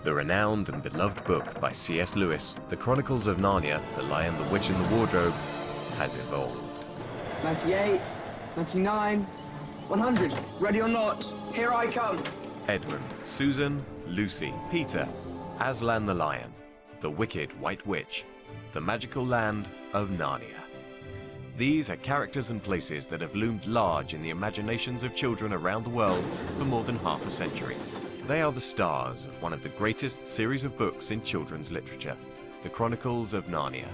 The renowned and beloved book by C.S. Lewis, The Chronicles of Narnia, The Lion, the Witch and the Wardrobe, has evolved. 98, 99, 100. Ready or not, here I come. Edmund, Susan, Lucy, Peter, Aslan the Lion, the Wicked White Witch, the magical land of Narnia. These are characters and places that have loomed large in the imaginations of children around the world for more than half a century. They are the stars of one of the greatest series of books in children's literature, The Chronicles of Narnia.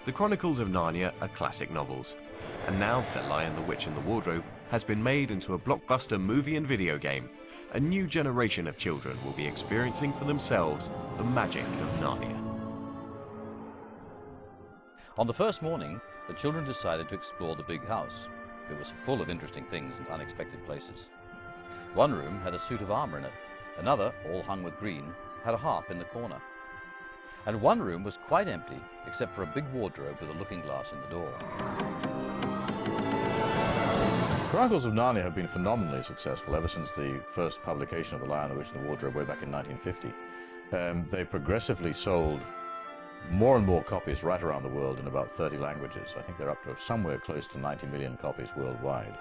The Chronicles of Narnia are classic novels, and now The Lion, the Witch and the Wardrobe has been made into a blockbuster movie and video game. A new generation of children will be experiencing for themselves the magic of Narnia. On the first morning, the children decided to explore the big house. It was full of interesting things and unexpected places. One room had a suit of armor in it. Another, all hung with green, had a harp in the corner. And one room was quite empty, except for a big wardrobe with a looking glass in the door. Chronicles of Narnia have been phenomenally successful ever since the first publication of The Lion, the Witch and the Wardrobe way back in 1950. They progressively sold more and more copies right around the world in about 30 languages. I think they're up to somewhere close to 90 million copies worldwide.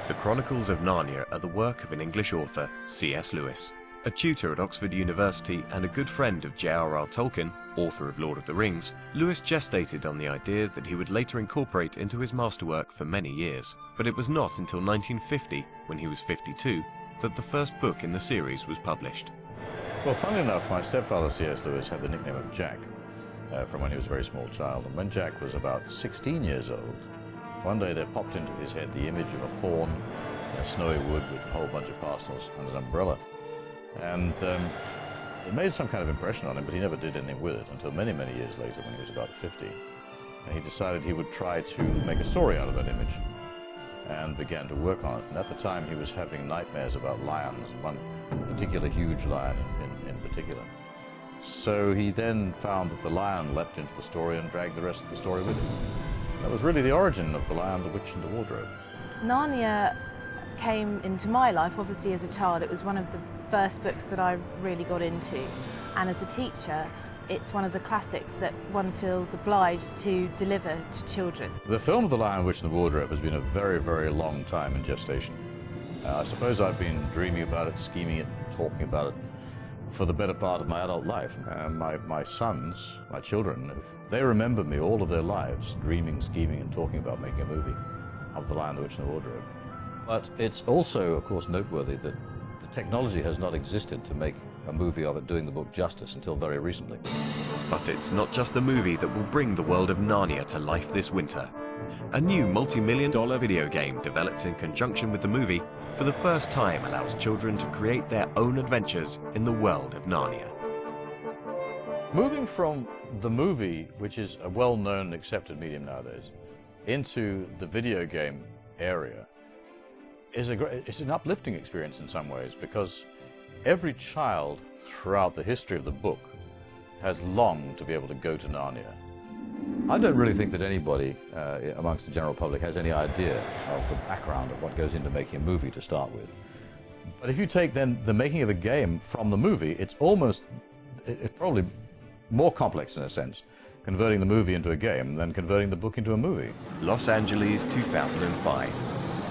The Chronicles of Narnia are the work of an English author, C.S. Lewis. A tutor at Oxford University and a good friend of J.R.R. Tolkien, author of Lord of the Rings, Lewis gestated on the ideas that he would later incorporate into his masterwork for many years. But it was not until 1950, when he was 52, that the first book in the series was published. Well, funnily enough, my stepfather, C.S. Lewis, had the nickname of Jack from when he was a very small child. And when Jack was about 16 years old, one day there popped into his head the image of a fawn in a snowy wood with a whole bunch of parsnips and an umbrella. And it made some kind of impression on him, but he never did anything with it until many, many years later when he was about 50. And he decided he would try to make a story out of that image and began to work on it. And at the time he was having nightmares about lions, one particular huge lion in particular. So he then found that the lion leapt into the story and dragged the rest of the story with him. That was really the origin of The Lion, the Witch and the Wardrobe. Narnia came into my life, obviously, as a child. It was one of the first books that I really got into. And as a teacher, it's one of the classics that one feels obliged to deliver to children. The film of The Lion, Witch and the Wardrobe has been a very, very long time in gestation. I suppose I've been dreaming about it, scheming it, talking about it for the better part of my adult life. My sons, my children, they remember me all of their lives dreaming, scheming and talking about making a movie of The Lion, the Witch and the Wardrobe. But it's also, of course, noteworthy that the technology has not existed to make a movie of it doing the book justice until very recently. But it's not just the movie that will bring the world of Narnia to life this winter. A new multi-million-dollar video game developed in conjunction with the movie for the first time allows children to create their own adventures in the world of Narnia. Moving from the movie, which is a well-known, accepted medium nowadays, into the video game area is it's an uplifting experience in some ways, because every child throughout the history of the book has longed to be able to go to Narnia. I don't really think that anybody amongst the general public has any idea of the background of what goes into making a movie to start with. But if you take then the making of a game from the movie, it's probably more complex in a sense, converting the movie into a game than converting the book into a movie. Los Angeles 2005,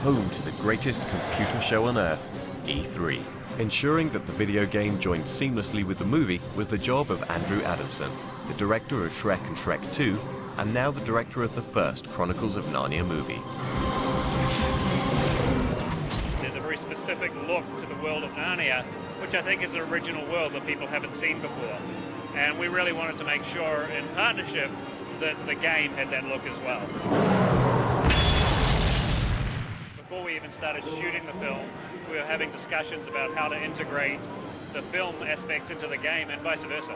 home to the greatest computer show on earth, E3. Ensuring that the video game joined seamlessly with the movie was the job of Andrew Adamson, the director of Shrek and Shrek 2, and now the director of the first Chronicles of Narnia movie. There's a very specific look to the world of Narnia, which I think is an original world that people haven't seen before. And we really wanted to make sure, in partnership, that the game had that look as well. Before we even started shooting the film, we were having discussions about how to integrate the film aspects into the game and vice versa.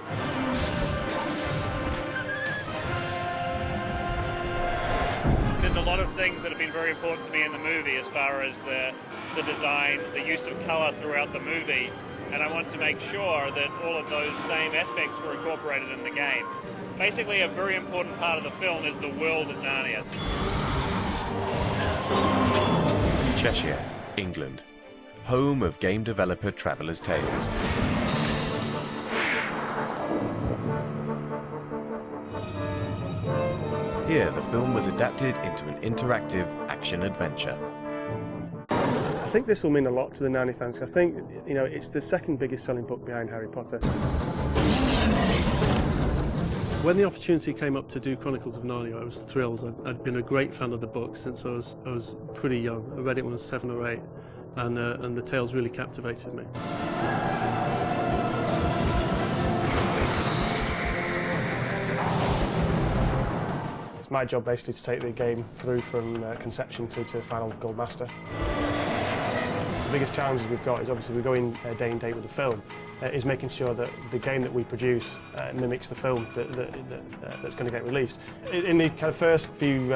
There's a lot of things that have been very important to me in the movie as far as the design, the use of color throughout the movie, and I want to make sure that all of those same aspects were incorporated in the game. Basically, a very important part of the film is the world of Narnia. Cheshire, England, home of game developer Traveller's Tales. Here, the film was adapted into an interactive action-adventure. I think this will mean a lot to the Narnia fans. I think, you know, it's the second biggest selling book behind Harry Potter. When the opportunity came up to do Chronicles of Narnia, I was thrilled. I'd been a great fan of the book since I was pretty young. I read it when I was 7 or 8, and the tales really captivated me. It's my job basically to take the game through from conception through to final gold master. The biggest challenges we've got is obviously we're going day and date with the film, is making sure that the game that we produce mimics the film that's going to get released. In the kind of first few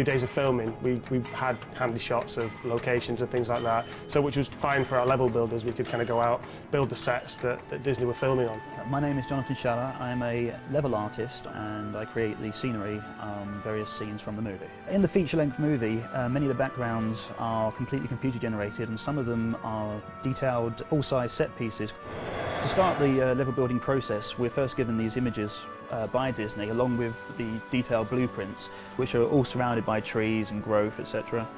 days of filming, we had handy shots of locations and things like that, so which was fine for our level builders. We could kind of go out, build the sets that Disney were filming on. My name is Jonathan Schaller. I'm a level artist and I create the scenery on various scenes from the movie. In the feature-length movie, many of the backgrounds are completely computer generated and some of them are detailed full-size set pieces. To start the level building process, we're first given these images by Disney along with the detailed blueprints, which are all surrounded by trees and growth, etc.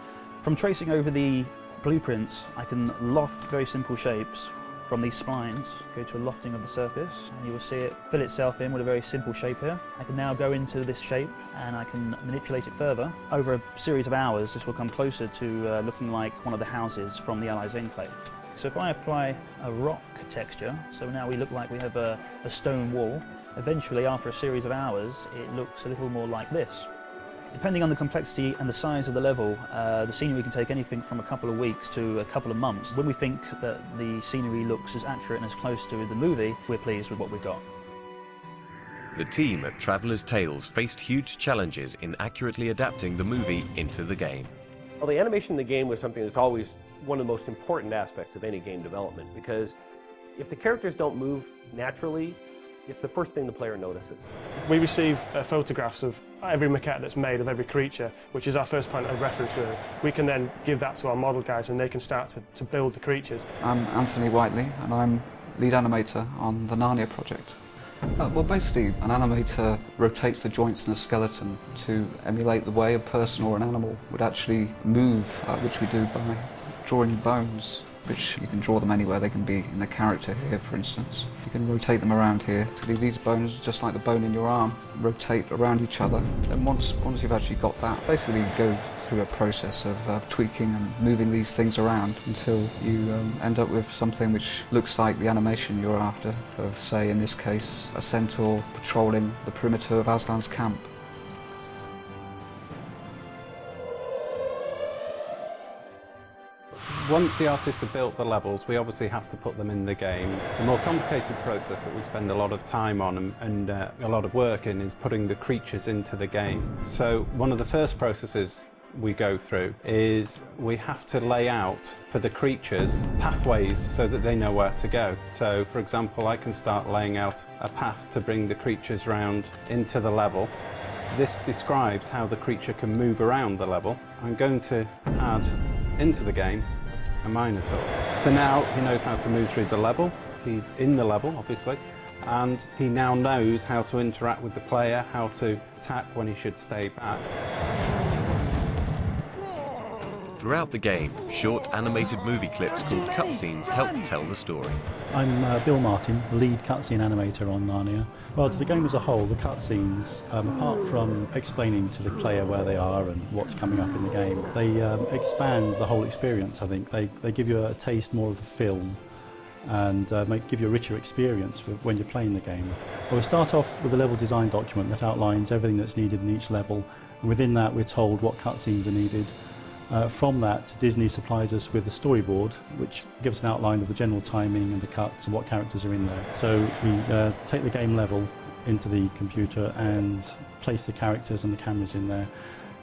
From tracing over the blueprints, I can loft very simple shapes from these spines, go to a lofting of the surface, and you will see it fill itself in with a very simple shape here. I can now go into this shape and I can manipulate it further. Over a series of hours, this will come closer to looking like one of the houses from the Allies enclave. So if I apply a rock texture, so now we look like we have a stone wall, eventually after a series of hours it looks a little more like this. Depending on the complexity and the size of the level, the scenery can take anything from a couple of weeks to a couple of months. When we think that the scenery looks as accurate and as close to the movie, we're pleased with what we've got. The team at Traveller's Tales faced huge challenges in accurately adapting the movie into the game. Well, the animation in the game was something that's always one of the most important aspects of any game development, because if the characters don't move naturally, it's the first thing the player notices. We receive photographs of every maquette that's made of every creature, which is our first point of reference really. We can then give that to our model guys and they can start to build the creatures. I'm Anthony Whiteley and I'm lead animator on the Narnia project. Well, basically, an animator rotates the joints in a skeleton to emulate the way a person or an animal would actually move, which we do by drawing bones, which you can draw them anywhere. They can be in the character here, for instance. You can rotate them around here. These bones, just like the bone in your arm, rotate around each other. And once you've actually got that, basically you go through a process of tweaking and moving these things around until you end up with something which looks like the animation you're after, of, say, in this case, a centaur patrolling the perimeter of Aslan's camp. Once the artists have built the levels, we obviously have to put them in the game. The more complicated process that we spend a lot of time on and a lot of work in is putting the creatures into the game. So one of the first processes we go through is we have to lay out for the creatures pathways so that they know where to go. So for example, I can start laying out a path to bring the creatures round into the level. This describes how the creature can move around the level. I'm going to add into the game a Minotaur. So now he knows how to move through the level. He's in the level, obviously, and he now knows how to interact with the player, how to attack when he should stay back. Throughout the game, short animated movie clips called cutscenes help tell the story. I'm Bill Martin, the lead cutscene animator on Narnia. Well, to the game as a whole, the cutscenes, apart from explaining to the player where they are and what's coming up in the game, they expand the whole experience, I think. They give you a taste more of the film and give you a richer experience for when you're playing the game. Well, we start off with a level design document that outlines everything that's needed in each level, and within that we're told what cutscenes are needed. From that, Disney supplies us with a storyboard which gives an outline of the general timing and the cuts and what characters are in there. So we take the game level into the computer and place the characters and the cameras in there,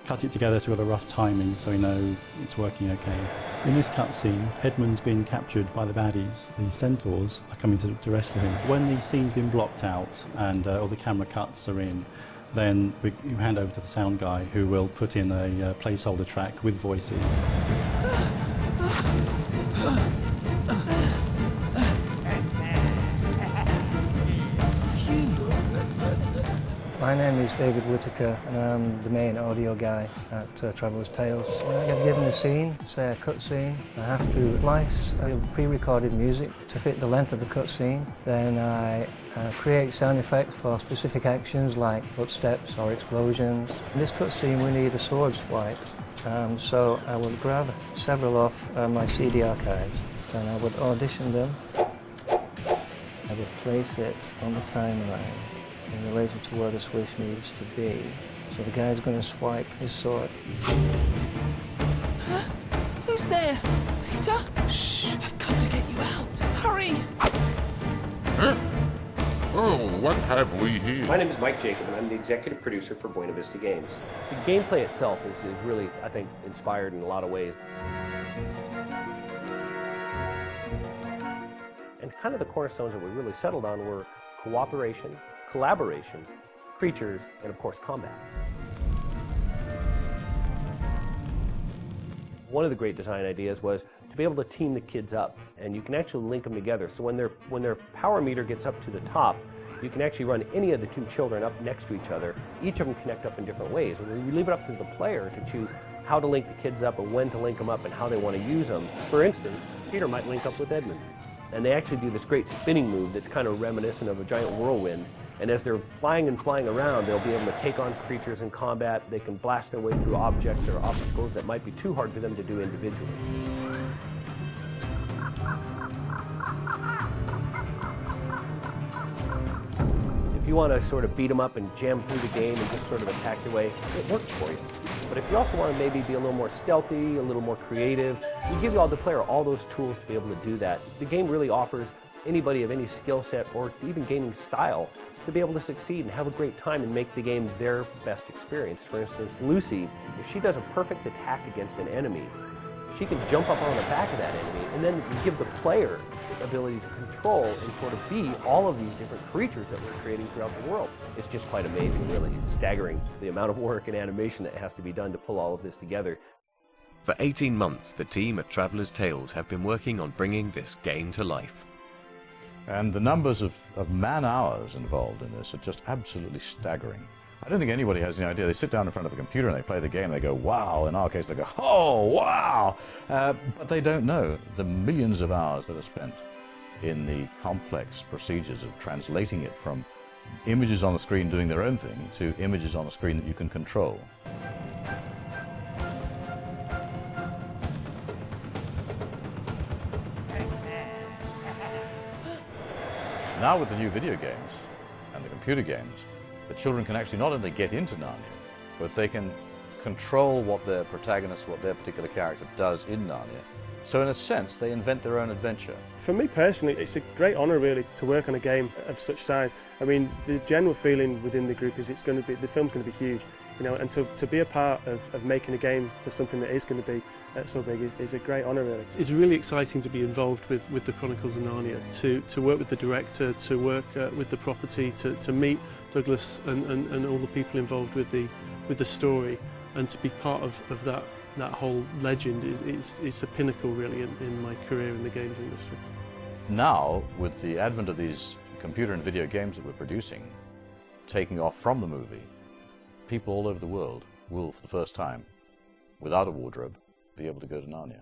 cut it together so we've got a rough timing so we know it's working okay. In this cutscene, Edmund's been captured by the baddies. The centaurs are coming to rescue him. When the scene's been blocked out and all the camera cuts are in, then you hand over to the sound guy who will put in a placeholder track with voices. My name is David Whitaker and I'm the main audio guy at Traveller's Tales. When I get given a scene, say a cutscene, I have to splice pre-recorded music to fit the length of the cutscene. Then I create sound effects for specific actions like footsteps or explosions. In this cutscene we need a sword swipe, so I will grab several off my CD archives and I would audition them. I would place it on the timeline in relation to where the switch needs to be. So the guy's going to swipe his sword. Huh? Who's there? Peter? Shh! I've come to get you out. Hurry! Huh? Oh, what have we here? My name is Mike Jacob, and I'm the executive producer for Buena Vista Games. The gameplay itself is really, I think, inspired in a lot of ways. And kind of the cornerstones that we really settled on were cooperation, collaboration, creatures, and of course combat. One of the great design ideas was to be able to team the kids up, and you can actually link them together. So when their power meter gets up to the top, you can actually run any of the two children up next to each other. Each of them connect up in different ways, and we leave it up to the player to choose how to link the kids up and when to link them up and how they want to use them. For instance, Peter might link up with Edmund. And they actually do this great spinning move that's kind of reminiscent of a giant whirlwind. And as they're flying and flying around, they'll be able to take on creatures in combat. They can blast their way through objects or obstacles that might be too hard for them to do individually. If you want to sort of beat them up and jam through the game and just sort of attack your way, it works for you. But if you also want to maybe be a little more stealthy, a little more creative, we give you the player all those tools to be able to do that. The game really offers anybody of any skill set or even gaming style to be able to succeed and have a great time and make the game their best experience. For instance, Lucy, if she does a perfect attack against an enemy, she can jump up on the back of that enemy and then give the player the ability to control and sort of be all of these different creatures that we're creating throughout the world. It's just quite amazing, really. It's staggering, the amount of work and animation that has to be done to pull all of this together. For 18 months, the team at Traveller's Tales have been working on bringing this game to life. And the numbers of man-hours involved in this are just absolutely staggering. I don't think anybody has any idea. They sit down in front of a computer and they play the game and they go, wow. In our case, they go, oh, wow. But they don't know the millions of hours that are spent in the complex procedures of translating it from images on the screen doing their own thing to images on the screen that you can control. Now with the new video games and the computer games, the children can actually not only get into Narnia, but they can control what their protagonist, what their particular character does in Narnia. So in a sense, they invent their own adventure. For me personally, it's a great honour really to work on a game of such size. I mean, the general feeling within the group is the film's going to be huge, you know, and to be a part of making a game for something that is going to be so big is a great honour really. It's really exciting to be involved with the Chronicles of Narnia, to work with the director, to work with the property, to meet Douglas and all the people involved with the story, and to be part of that whole legend is a pinnacle really in my career in the games industry. Now, with the advent of these computer and video games that we're producing, taking off from the movie, people all over the world will, for the first time, without a wardrobe, be able to go to Narnia.